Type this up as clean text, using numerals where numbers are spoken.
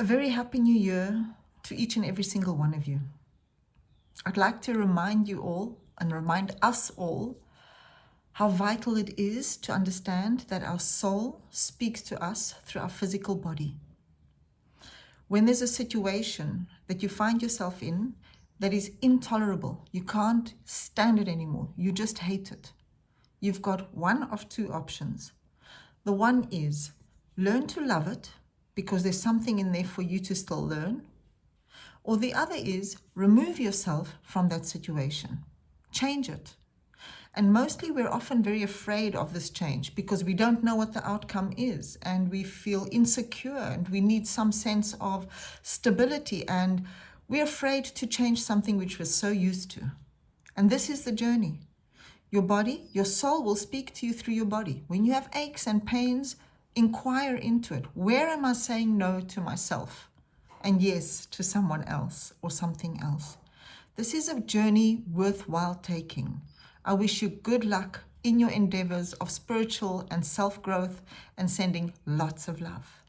A very happy new year to each and every single one of you. I'd like to remind you all and remind us all how vital it is to understand that our soul speaks to us through our physical body. When there's a situation that you find yourself in that is intolerable, you can't stand it anymore, you just hate it, you've got one of two options. The one is learn to love it because there's something in there for you to still learn. Or the other is remove yourself from that situation, change it. And mostly we're often very afraid of this change because we don't know what the outcome is and we feel insecure and we need some sense of stability and we're afraid to change something which we're so used to. And this is the journey. Your body, your soul will speak to you through your body. When you have aches and pains, inquire into it. Where am I saying no to myself and yes to someone else or something else? This is a journey worthwhile taking. I wish you good luck in your endeavors of spiritual and self-growth and sending lots of love.